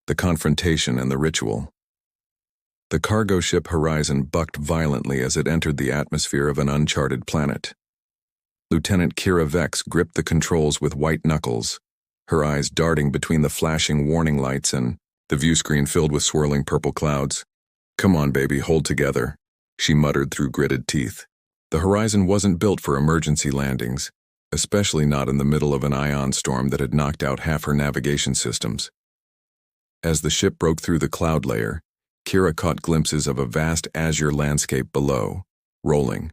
the confrontation and the ritual. The cargo ship Horizon bucked violently as it entered the atmosphere of an uncharted planet. Lieutenant Kira Vex gripped the controls with white knuckles, her eyes darting between the flashing warning lights and the view screen filled with swirling purple clouds. "Come on, baby, hold together," she muttered through gritted teeth. The Horizon wasn't built for emergency landings, especially not in the middle of an ion storm that had knocked out half her navigation systems. As the ship broke through the cloud layer, Kira caught glimpses of a vast azure landscape below, rolling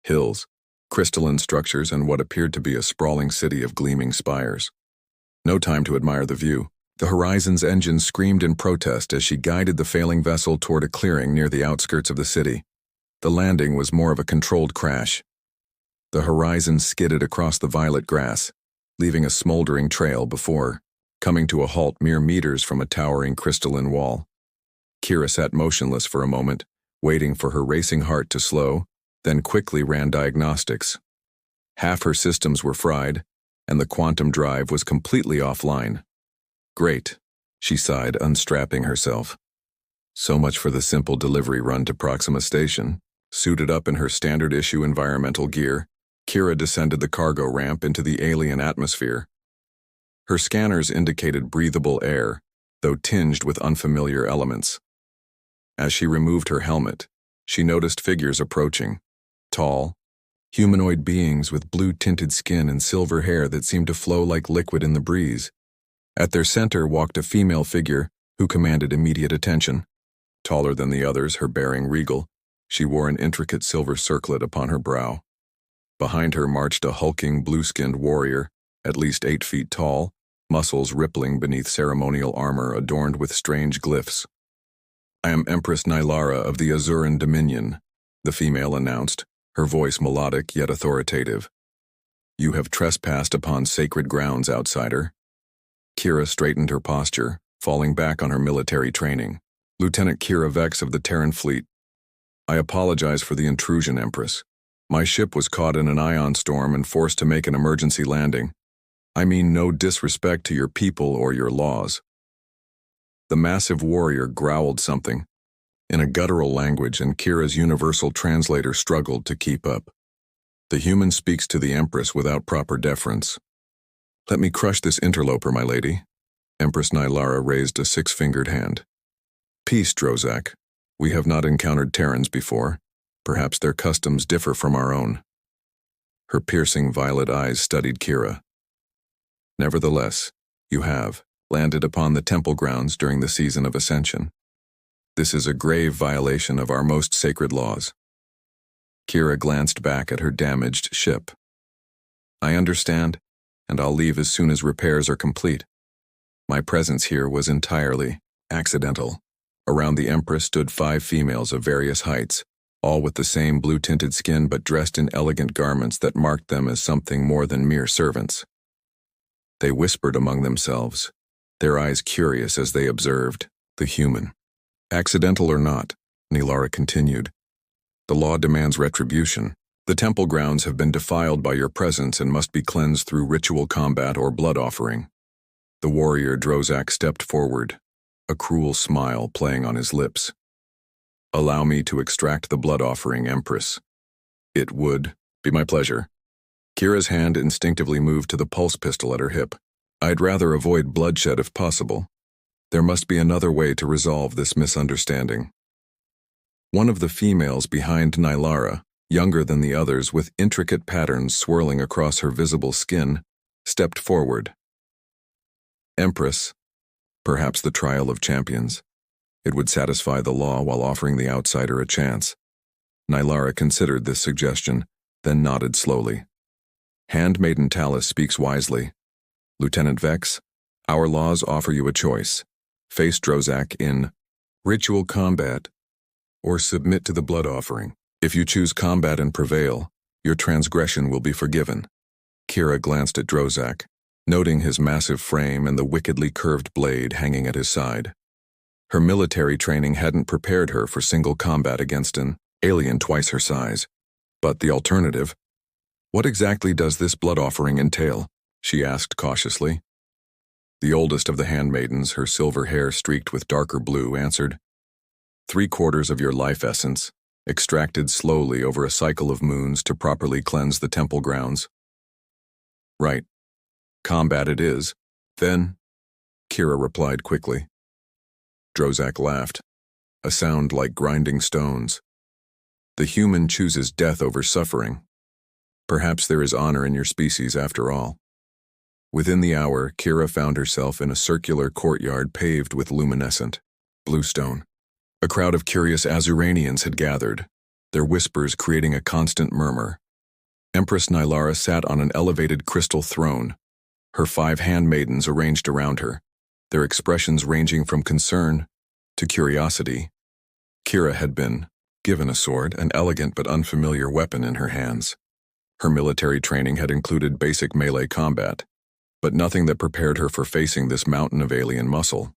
hills, crystalline structures, and what appeared to be a sprawling city of gleaming spires. No time to admire the view. The Horizon's engine screamed in protest as she guided the failing vessel toward a clearing near the outskirts of the city. The landing was more of a controlled crash. The Horizon skidded across the violet grass, leaving a smoldering trail before coming to a halt mere meters from a towering crystalline wall. Kira sat motionless for a moment, waiting for her racing heart to slow, then quickly ran diagnostics. Half her systems were fried, and the quantum drive was completely offline. "Great," she sighed, unstrapping herself. So much for the simple delivery run to Proxima Station. Suited up in her standard-issue environmental gear, Kira descended the cargo ramp into the alien atmosphere. Her scanners indicated breathable air, though tinged with unfamiliar elements. As she removed her helmet, she noticed figures approaching. Tall, humanoid beings with blue-tinted skin and silver hair that seemed to flow like liquid in the breeze. At their center walked a female figure who commanded immediate attention. Taller than the others, her bearing regal, she wore an intricate silver circlet upon her brow. Behind her marched a hulking, blue-skinned warrior, at least 8 feet tall, muscles rippling beneath ceremonial armor adorned with strange glyphs. "I am Empress Nylara of the Azuran Dominion," the female announced, her voice melodic yet authoritative. "You have trespassed upon sacred grounds, outsider." Kira straightened her posture, falling back on her military training. "Lieutenant Kira Vex of the Terran Fleet. I apologize for the intrusion, Empress. My ship was caught in an ion storm and forced to make an emergency landing. I mean no disrespect to your people or your laws." The massive warrior growled something in a guttural language, and Kira's universal translator struggled to keep up. "The human speaks to the Empress without proper deference. Let me crush this interloper, my lady." Empress Nylara raised a 6-fingered hand. "Peace, Drozak. We have not encountered Terrans before. Perhaps their customs differ from our own." Her piercing violet eyes studied Kira. "Nevertheless, you have landed upon the temple grounds during the season of ascension. This is a grave violation of our most sacred laws." Kira glanced back at her damaged ship. "I understand, and I'll leave as soon as repairs are complete. My presence here was entirely accidental." Around the Empress stood 5 females of various heights, all with the same blue-tinted skin but dressed in elegant garments that marked them as something more than mere servants. They whispered among themselves, their eyes curious as they observed the human. "Accidental or not," Nylara continued, "the law demands retribution. The temple grounds have been defiled by your presence and must be cleansed through ritual combat or blood offering." The warrior Drozak stepped forward, a cruel smile playing on his lips. "Allow me to extract the blood offering, Empress." "It would be my pleasure." Kira's hand instinctively moved to the pulse pistol at her hip. "I'd rather avoid bloodshed if possible. There must be another way to resolve this misunderstanding." One of the females behind Nylara, younger than the others with intricate patterns swirling across her visible skin, stepped forward. "Empress, perhaps the trial of champions. It would satisfy the law while offering the outsider a chance." Nylara considered this suggestion, then nodded slowly. "Handmaiden Talus speaks wisely. Lieutenant Vex, our laws offer you a choice. Face Drozak in ritual combat, or submit to the blood offering. If you choose combat and prevail, your transgression will be forgiven." Kira glanced at Drozak, noting his massive frame and the wickedly curved blade hanging at his side. Her military training hadn't prepared her for single combat against an alien twice her size. But the alternative? "What exactly does this blood offering entail?" she asked cautiously. The oldest of the handmaidens, her silver hair streaked with darker blue, answered, "3/4 of your life essence, extracted slowly over a cycle of moons to properly cleanse the temple grounds." "Right. Combat it is. Then," Kira replied quickly. Drozak laughed, a sound like grinding stones. "The human chooses death over suffering. Perhaps there is honor in your species after all." Within the hour, Kira found herself in a circular courtyard paved with luminescent bluestone. A crowd of curious Azuranians had gathered, their whispers creating a constant murmur. Empress Nylara sat on an elevated crystal throne, her 5 handmaidens arranged around her, their expressions ranging from concern to curiosity. Kira had been given a sword, an elegant but unfamiliar weapon in her hands. Her military training had included basic melee combat, but nothing that prepared her for facing this mountain of alien muscle.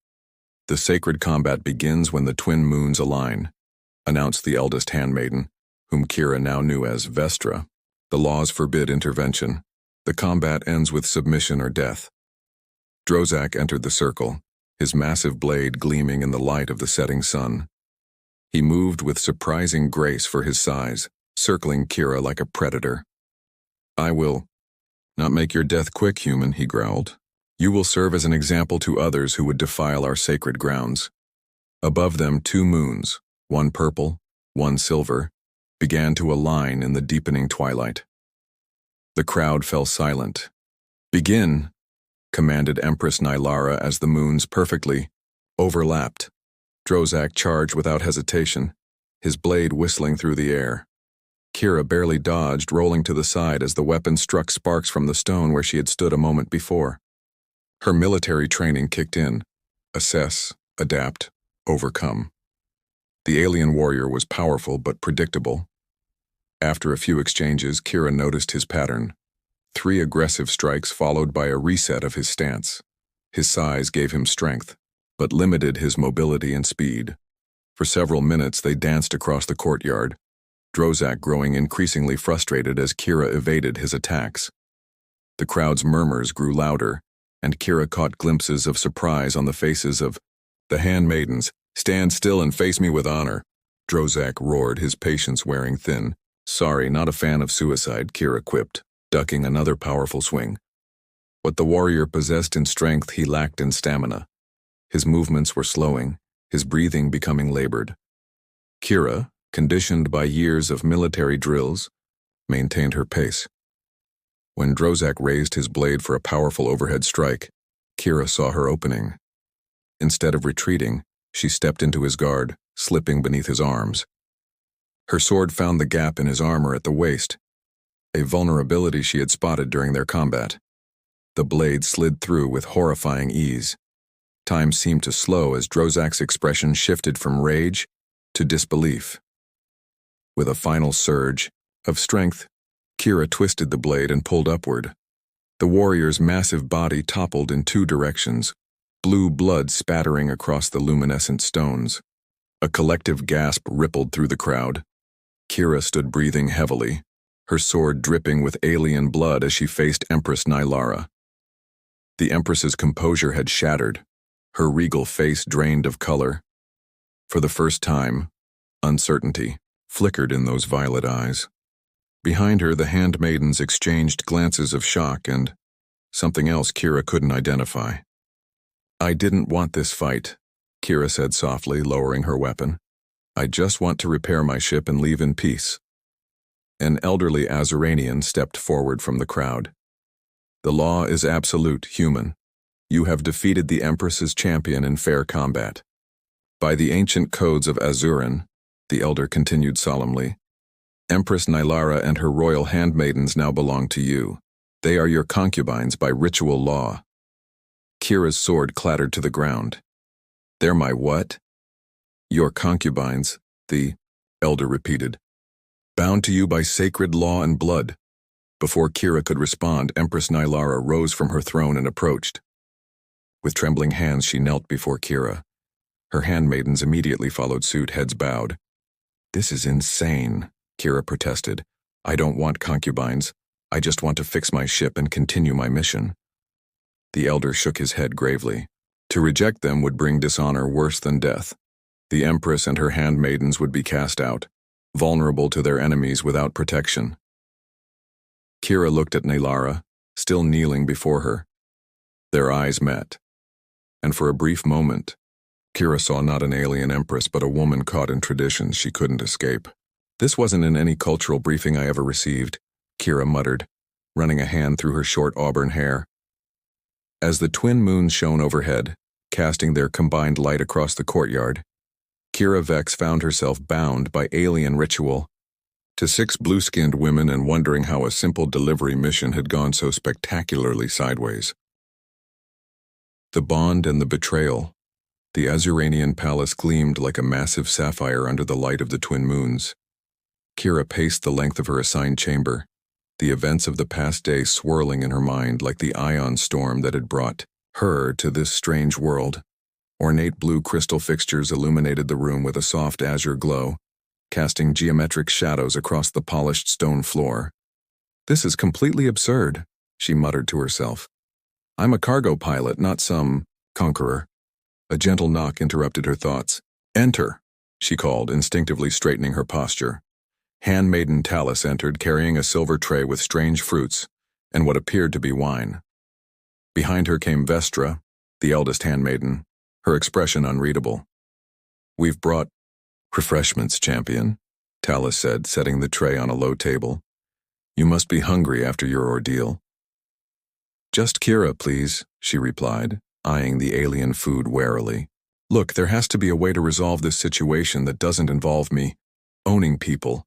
"The sacred combat begins when the twin moons align," announced the eldest handmaiden, whom Kira now knew as Vestra. "The laws forbid intervention. The combat ends with submission or death." Drozak entered the circle, his massive blade gleaming in the light of the setting sun. He moved with surprising grace for his size, circling Kira like a predator. "I will not make your death quick, human," he growled. "You will serve as an example to others who would defile our sacred grounds." Above them, 2 moons, one purple, one silver, began to align in the deepening twilight. The crowd fell silent. "Begin," commanded Empress Nylara as the moons perfectly overlapped. Drozak charged without hesitation, his blade whistling through the air. Kira barely dodged, rolling to the side as the weapon struck sparks from the stone where she had stood a moment before. Her military training kicked in. Assess, adapt, overcome. The alien warrior was powerful but predictable. After a few exchanges, Kira noticed his pattern. 3 aggressive strikes followed by a reset of his stance. His size gave him strength, but limited his mobility and speed. For several minutes they danced across the courtyard, Drozak growing increasingly frustrated as Kira evaded his attacks. The crowd's murmurs grew louder, and Kira caught glimpses of surprise on the faces of the handmaidens. "Stand still and face me with honor," Drozak roared, his patience wearing thin. "Sorry, not a fan of suicide," Kira quipped, ducking another powerful swing. What the warrior possessed in strength, he lacked in stamina. His movements were slowing, his breathing becoming labored. Kira, conditioned by years of military drills, maintained her pace. When Drozak raised his blade for a powerful overhead strike, Kira saw her opening. Instead of retreating, she stepped into his guard, slipping beneath his arms. Her sword found the gap in his armor at the waist, a vulnerability she had spotted during their combat. The blade slid through with horrifying ease. Time seemed to slow as Drozak's expression shifted from rage to disbelief. With a final surge of strength, Kira twisted the blade and pulled upward. The warrior's massive body toppled in 2 directions, blue blood spattering across the luminescent stones. A collective gasp rippled through the crowd. Kira stood breathing heavily, her sword dripping with alien blood as she faced Empress Nylara. The Empress's composure had shattered, her regal face drained of color. For the first time, uncertainty flickered in those violet eyes. Behind her, the handmaidens exchanged glances of shock and something else Kira couldn't identify. "I didn't want this fight," Kira said softly, lowering her weapon. "I just want to repair my ship and leave in peace." An elderly Azuranian stepped forward from the crowd. "The law is absolute, human. You have defeated the Empress's champion in fair combat. By the ancient codes of Azuran," the elder continued solemnly, "Empress Nylara and her royal handmaidens now belong to you. They are your concubines by ritual law." Kira's sword clattered to the ground. "They're my what?" "Your concubines," the elder repeated. "Bound to you by sacred law and blood." Before Kira could respond, Empress Nylara rose from her throne and approached. With trembling hands, she knelt before Kira. Her handmaidens immediately followed suit, heads bowed. "This is insane," Kira protested. "I don't want concubines. I just want to fix my ship and continue my mission." The elder shook his head gravely. To reject them would bring dishonor worse than death. The Empress and her handmaidens would be cast out, vulnerable to their enemies without protection. Kira looked at Naylara, still kneeling before her. Their eyes met, and for a brief moment, Kira saw not an alien empress but a woman caught in traditions she couldn't escape. This wasn't in any cultural briefing I ever received, Kira muttered, running a hand through her short auburn hair. As the twin moons shone overhead, casting their combined light across the courtyard, Kira Vex found herself bound by alien ritual to 6 blue-skinned women and wondering how a simple delivery mission had gone so spectacularly sideways. The bond and the betrayal. The Azuranian palace gleamed like a massive sapphire under the light of the twin moons. Kira paced the length of her assigned chamber, the events of the past day swirling in her mind like the ion storm that had brought her to this strange world. Ornate blue crystal fixtures illuminated the room with a soft azure glow, casting geometric shadows across the polished stone floor. "This is completely absurd," she muttered to herself. "I'm a cargo pilot, not some conqueror." A gentle knock interrupted her thoughts. "Enter," she called, instinctively straightening her posture. Handmaiden Talus entered, carrying a silver tray with strange fruits and what appeared to be wine. Behind her came Vestra, the eldest handmaiden, her expression unreadable. "We've brought refreshments, champion," Talus said, setting the tray on a low table. "You must be hungry after your ordeal." "Just Kira, please," she replied, eyeing the alien food warily. "Look, there has to be a way to resolve this situation that doesn't involve me owning people."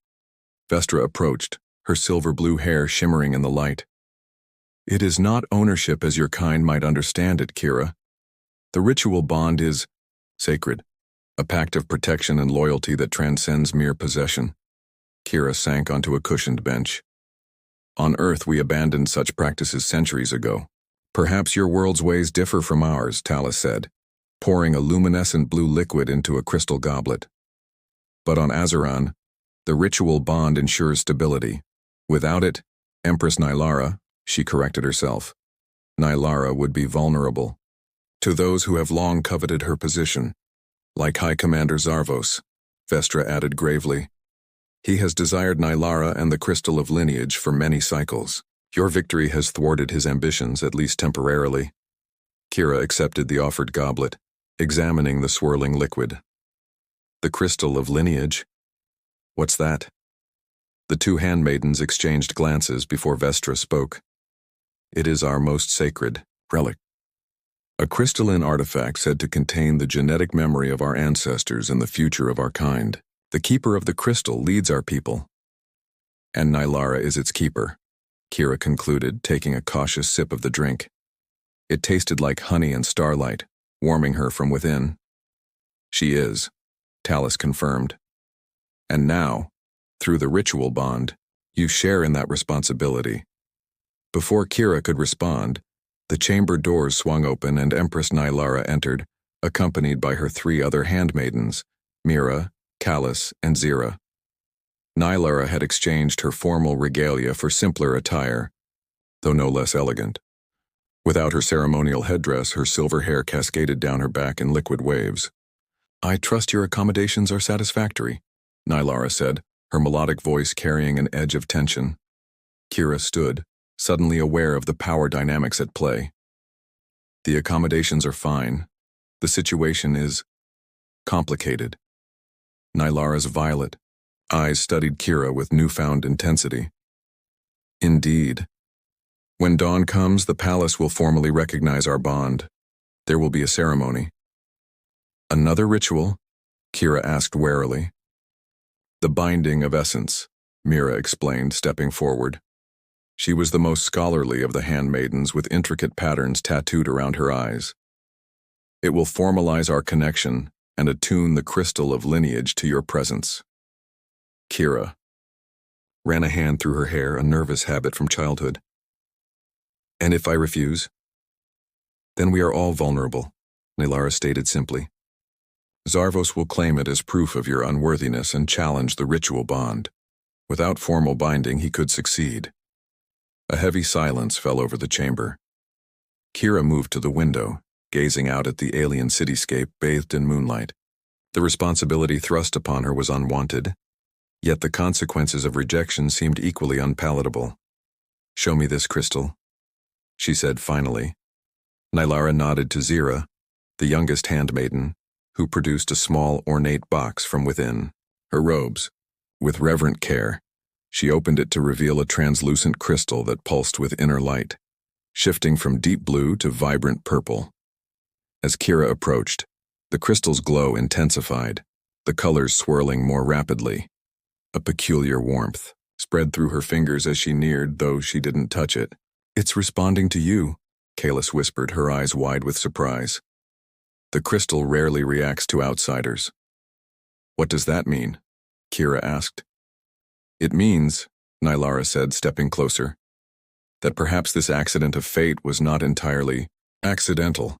Vestra approached, her silver blue hair shimmering in the light. "It is not ownership as your kind might understand it, Kira. The ritual bond is sacred, a pact of protection and loyalty that transcends mere possession." Kira sank onto a cushioned bench. "On Earth we abandoned such practices centuries ago. Perhaps your world's ways differ from ours," Talus said, pouring a luminescent blue liquid into a crystal goblet. "But on Azeran, the ritual bond ensures stability. Without it, Empress Naylara," she corrected herself, "Naylara would be vulnerable to those who have long coveted her position, like High Commander Zarvos," Vestra added gravely. "He has desired Naylara and the crystal of lineage for many cycles. Your victory has thwarted his ambitions, at least temporarily." Kira accepted the offered goblet, examining the swirling liquid. "The crystal of lineage? What's that?" The 2 handmaidens exchanged glances before Vestra spoke. "It is our most sacred relic. A crystalline artifact said to contain the genetic memory of our ancestors and the future of our kind. The keeper of the crystal leads our people. And Naylara is its keeper," Kira concluded, taking a cautious sip of the drink. It tasted like honey and starlight, warming her from within. "She is," Talus confirmed. "And now, through the ritual bond, you share in that responsibility." Before Kira could respond, the chamber doors swung open and Empress Naylara entered, accompanied by her 3 other handmaidens, Mira, Callus, and Zira. Naylara had exchanged her formal regalia for simpler attire, though no less elegant. Without her ceremonial headdress, her silver hair cascaded down her back in liquid waves. "I trust your accommodations are satisfactory," Naylara said, her melodic voice carrying an edge of tension. Kira stood, suddenly aware of the power dynamics at play. "The accommodations are fine. The situation is complicated." Naylara's violet eyes studied Kira with newfound intensity. "Indeed. When dawn comes, the palace will formally recognize our bond. There will be a ceremony." "Another ritual?" Kira asked warily. "The binding of essence," Mira explained, stepping forward. She was the most scholarly of the handmaidens, with intricate patterns tattooed around her eyes. "It will formalize our connection and attune the crystal of lineage to your presence." Kira ran a hand through her hair, a nervous habit from childhood. "And if I refuse?" "Then we are all vulnerable," Naylara stated simply. "Zarvos will claim it as proof of your unworthiness and challenge the ritual bond. Without formal binding, he could succeed." A heavy silence fell over the chamber. Kira moved to the window, gazing out at the alien cityscape bathed in moonlight. The responsibility thrust upon her was unwanted, yet the consequences of rejection seemed equally unpalatable. "Show me this crystal," she said finally. Nylara nodded to Zira, the youngest handmaiden, who produced a small, ornate box from within her robes. With reverent care, she opened it to reveal a translucent crystal that pulsed with inner light, shifting from deep blue to vibrant purple. As Kira approached, the crystal's glow intensified, the colors swirling more rapidly. A peculiar warmth spread through her fingers as she neared, though she didn't touch it. "It's responding to you," Kalis whispered, her eyes wide with surprise. "The crystal rarely reacts to outsiders." "What does that mean?" Kira asked. "It means," Nylara said, stepping closer, "that perhaps this accident of fate was not entirely accidental."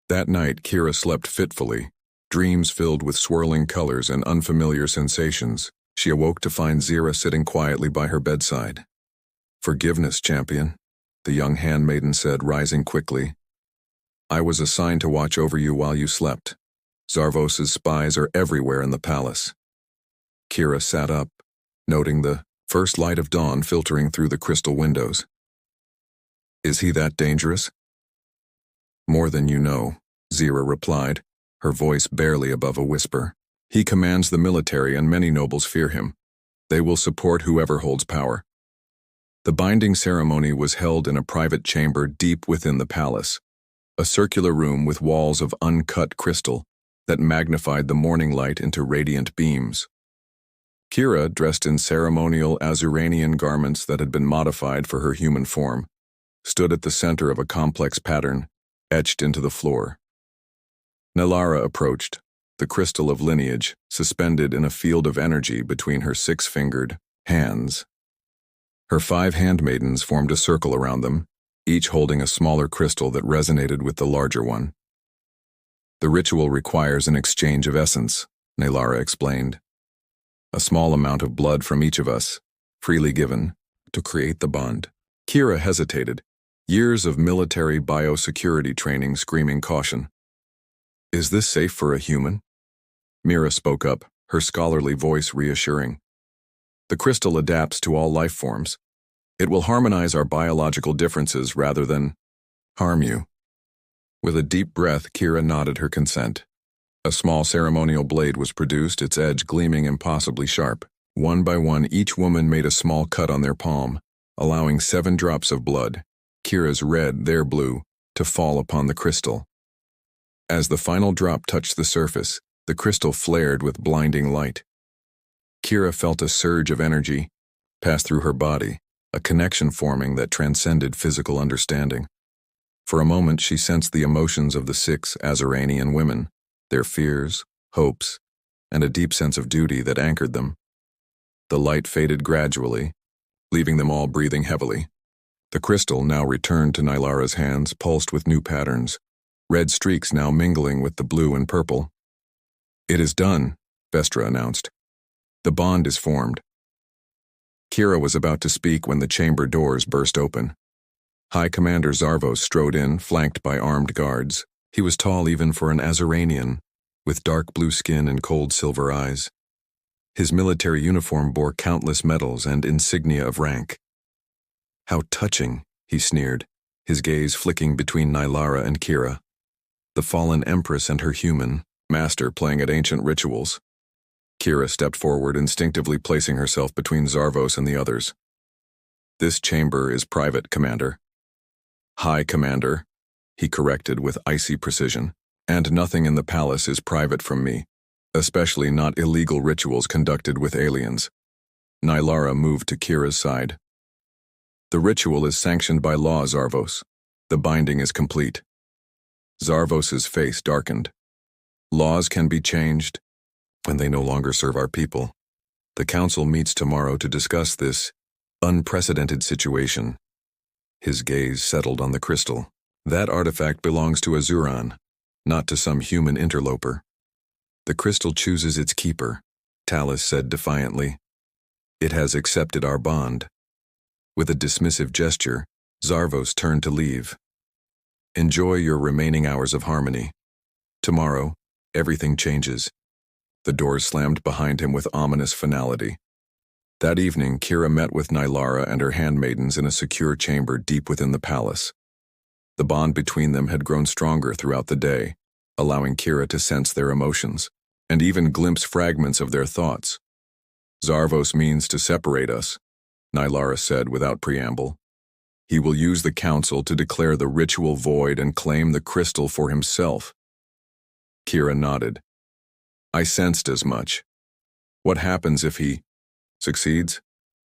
That night, Kira slept fitfully, dreams filled with swirling colors and unfamiliar sensations. She awoke to find Zira sitting quietly by her bedside. "Forgiveness, champion," the young handmaiden said, rising quickly. "I was assigned to watch over you while you slept. Zarvos's spies are everywhere in the palace." Kira sat up, noting the first light of dawn filtering through the crystal windows. "Is he that dangerous?" "More than you know," Zira replied, her voice barely above a whisper. "He commands the military and many nobles fear him. They will support whoever holds power." The binding ceremony was held in a private chamber deep within the palace, a circular room with walls of uncut crystal that magnified the morning light into radiant beams. Kira, dressed in ceremonial Azuranian garments that had been modified for her human form, stood at the center of a complex pattern etched into the floor. Nylara approached, the crystal of lineage suspended in a field of energy between her six-fingered hands. Her 5 handmaidens formed a circle around them, each holding a smaller crystal that resonated with the larger one. "The ritual requires an exchange of essence," Nylara explained. "A small amount of blood from each of us, freely given, to create the bond." Kira hesitated, years of military biosecurity training screaming caution. "Is this safe for a human?" Mira spoke up, her scholarly voice reassuring. "The crystal adapts to all life forms. It will harmonize our biological differences rather than harm you." With a deep breath, Kira nodded her consent. A small ceremonial blade was produced, its edge gleaming impossibly sharp. One by one, each woman made a small cut on their palm, allowing 7 drops of blood, Kira's red, their blue, to fall upon the crystal. As the final drop touched the surface, the crystal flared with blinding light. Kira felt a surge of energy pass through her body, a connection forming that transcended physical understanding. For a moment, she sensed the emotions of the 6 Azuranian women, their fears, hopes, and a deep sense of duty that anchored them. The light faded gradually, leaving them all breathing heavily. The crystal now returned to Nylara's hands, pulsed with new patterns, red streaks now mingling with the blue and purple. "It is done," Vestra announced. "The bond is formed." Kira was about to speak when the chamber doors burst open. High Commander Zarvos strode in, flanked by armed guards. He was tall even for an Azuranian, with dark blue skin and cold silver eyes. His military uniform bore countless medals and insignia of rank. "How touching," he sneered, his gaze flicking between Nylara and Kira. The fallen empress and her human master playing at ancient rituals. Kira stepped forward, instinctively placing herself between Zarvos and the others. "This chamber is private, Commander." "High Commander," he corrected with icy precision, "and nothing in the palace is private from me, especially not illegal rituals conducted with aliens." Nylara moved to Kira's side. "The ritual is sanctioned by law, Zarvos. The binding is complete." Zarvos's face darkened. "Laws can be changed when they no longer serve our people. The council meets tomorrow to discuss this unprecedented situation." His gaze settled on the crystal. "That artifact belongs to Azuran, not to some human interloper." "The crystal chooses its keeper," Talus said defiantly. "It has accepted our bond." With a dismissive gesture, Zarvos turned to leave. Enjoy your remaining hours of harmony. Tomorrow, everything changes. The doors slammed behind him with ominous finality. That evening, Kira met with Nylara and her handmaidens in a secure chamber deep within the palace. The bond between them had grown stronger throughout the day, allowing Kira to sense their emotions, and even glimpse fragments of their thoughts. Zarvos means to separate us, Nylara said without preamble. He will use the council to declare the ritual void and claim the crystal for himself. Kira nodded. I sensed as much. What happens if he succeeds?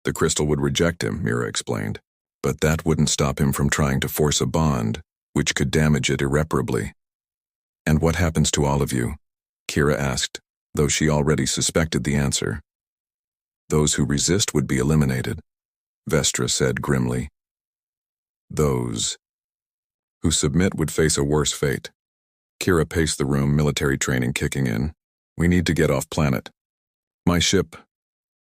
The crystal would reject him, Mira explained. But that wouldn't stop him from trying to force a bond, which could damage it irreparably. And what happens to all of you? Kira asked, though she already suspected the answer. Those who resist would be eliminated, Vestra said grimly. Those who submit would face a worse fate. Kira paced the room, military training kicking in. We need to get off planet. My ship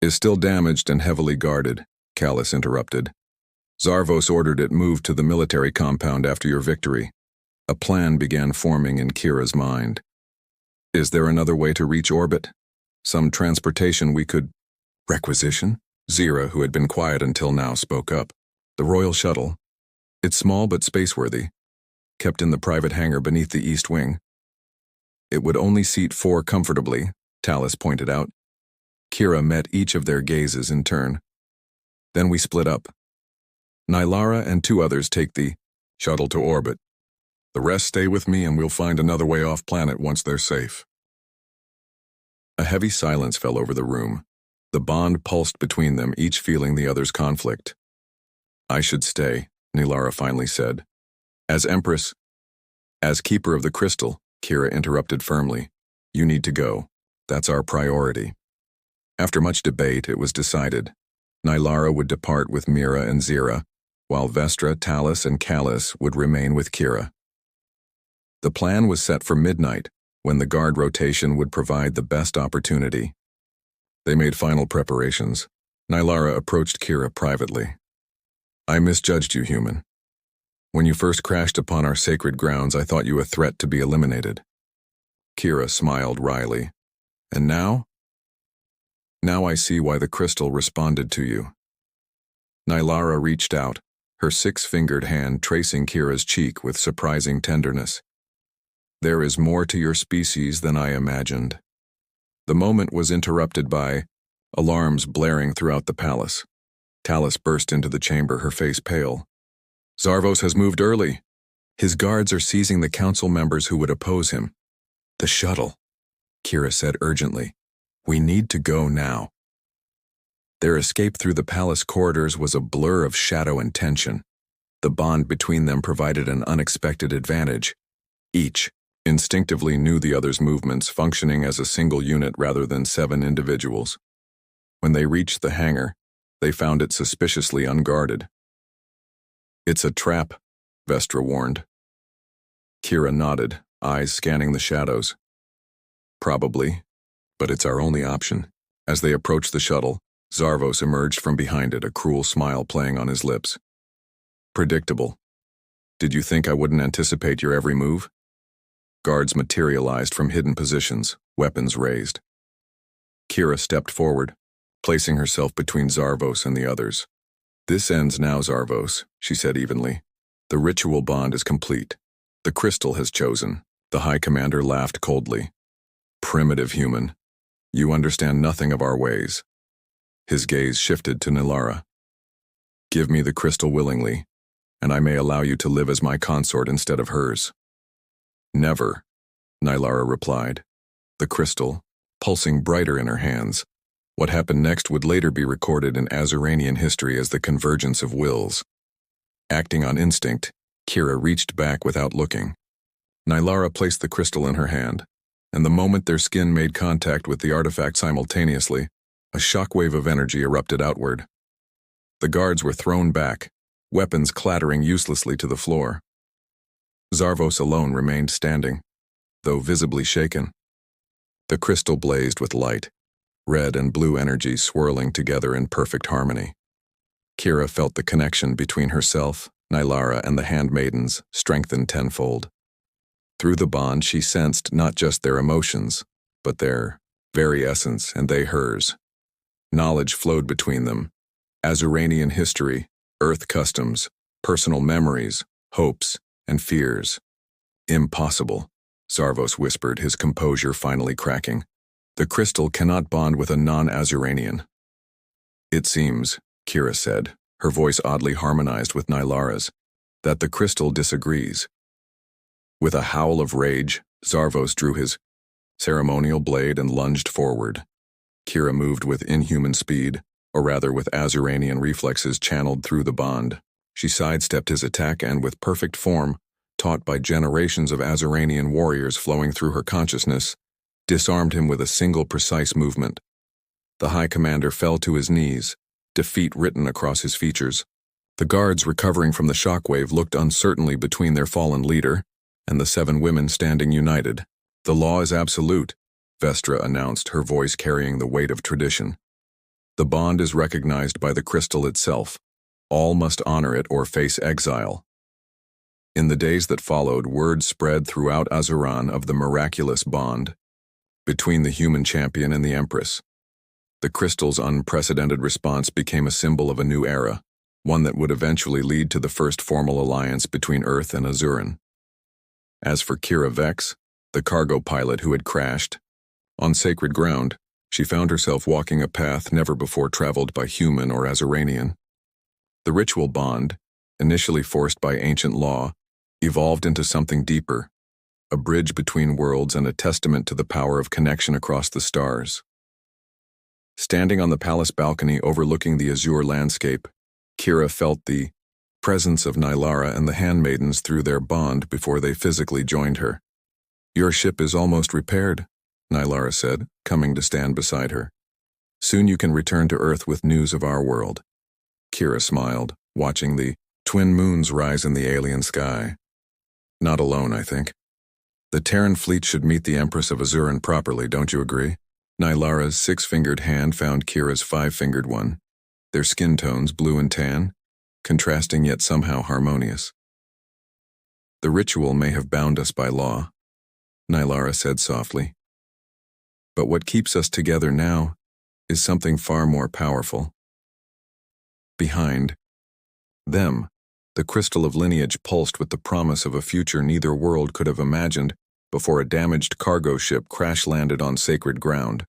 is still damaged and heavily guarded, Callus interrupted. Zarvos ordered it moved to the military compound after your victory. A plan began forming in Kira's mind. Is there another way to reach orbit? Some transportation we could requisition? Zira, who had been quiet until now, spoke up. The Royal Shuttle. It's small but spaceworthy, kept in the private hangar beneath the east wing. It would only seat 4 comfortably, Talus pointed out. Kira met each of their gazes in turn. Then we split up. Nylara and 2 others take the shuttle to orbit. The rest stay with me and we'll find another way off planet once they're safe. A heavy silence fell over the room. The bond pulsed between them, each feeling the other's conflict. I should stay, Nylara finally said. As Empress, as Keeper of the Crystal, Kira interrupted firmly. You need to go. That's our priority. After much debate, it was decided. Nylara would depart with Mira and Zira, while Vestra, Talus, and Callus would remain with Kira. The plan was set for midnight, when the guard rotation would provide the best opportunity. They made final preparations. Nylara approached Kira privately. I misjudged you, human. When you first crashed upon our sacred grounds, I thought you a threat to be eliminated. Kira smiled wryly. And now? Now I see why the crystal responded to you. Nylara reached out, her 6-fingered hand tracing Kira's cheek with surprising tenderness. There is more to your species than I imagined. The moment was interrupted by alarms blaring throughout the palace. Talus burst into the chamber, her face pale. Zarvos has moved early. His guards are seizing the council members who would oppose him. The shuttle, Kira said urgently. We need to go now. Their escape through the palace corridors was a blur of shadow and tension. The bond between them provided an unexpected advantage. Each instinctively knew the other's movements, functioning as a single unit rather than 7 individuals. When they reached the hangar, they found it suspiciously unguarded. It's a trap, Vestra warned. Kira nodded, eyes scanning the shadows. Probably, but it's our only option. As they approached the shuttle, Zarvos emerged from behind it, a cruel smile playing on his lips. Predictable. Did you think I wouldn't anticipate your every move? Guards materialized from hidden positions, weapons raised. Kira stepped forward, placing herself between Zarvos and the others. This ends now, Zarvos, she said evenly. The ritual bond is complete. The crystal has chosen. The High Commander laughed coldly. Primitive human. You understand nothing of our ways. His gaze shifted to Nylara. Give me the crystal willingly, and I may allow you to live as my consort instead of hers. Never, Nylara replied. The crystal, pulsing brighter in her hands. What happened next would later be recorded in Azuranian history as the convergence of wills. Acting on instinct, Kira reached back without looking. Nylara placed the crystal in her hand, and the moment their skin made contact with the artifact simultaneously, a shockwave of energy erupted outward. The guards were thrown back, weapons clattering uselessly to the floor. Zarvos alone remained standing, though visibly shaken. The crystal blazed with light, red and blue energy swirling together in perfect harmony. Kira felt the connection between herself Nylara and the handmaidens, strengthened tenfold. Through the bond she sensed not just their emotions, but their very essence, and they hers. Knowledge flowed between them. Azuranian history, Earth customs, personal memories, hopes, and fears. Impossible, Zarvos whispered, his composure finally cracking. The crystal cannot bond with a non-Azuranian. It seems, Kira said, her voice oddly harmonized with Nylara's, that the crystal disagrees. With a howl of rage, Zarvos drew his ceremonial blade and lunged forward. Kira moved with inhuman speed, or rather with Azuranian reflexes channeled through the bond. She sidestepped his attack and, with perfect form, taught by generations of Azuranian warriors flowing through her consciousness, disarmed him with a single precise movement. The High Commander fell to his knees, defeat written across his features. The guards recovering from the shockwave looked uncertainly between their fallen leader and the 7 women standing united. The law is absolute, Vestra announced, her voice carrying the weight of tradition. The bond is recognized by the crystal itself. All must honor it or face exile. In the days that followed, word spread throughout Azuran of the miraculous bond between the human champion and the Empress. The crystal's unprecedented response became a symbol of a new era, one that would eventually lead to the first formal alliance between Earth and Azuran. As for Kira Vex, the cargo pilot who had crashed, on sacred ground, she found herself walking a path never before traveled by human or Azuranian. The ritual bond, initially forced by ancient law, evolved into something deeper, a bridge between worlds and a testament to the power of connection across the stars. Standing on the palace balcony overlooking the azure landscape, Kira felt the presence of Nylara and the handmaidens through their bond before they physically joined her. "Your ship is almost repaired," Nylara said, coming to stand beside her. "Soon you can return to Earth with news of our world." Kira smiled, watching the twin moons rise in the alien sky. "Not alone, I think. The Terran fleet should meet the Empress of Azuran properly, don't you agree?" Nylara's 6-fingered hand found Kira's 5-fingered one, their skin tones blue and tan, contrasting yet somehow harmonious. "The ritual may have bound us by law," Nylara said softly. "But what keeps us together now is something far more powerful." Behind them, the crystal of lineage pulsed with the promise of a future neither world could have imagined before a damaged cargo ship crash-landed on sacred ground.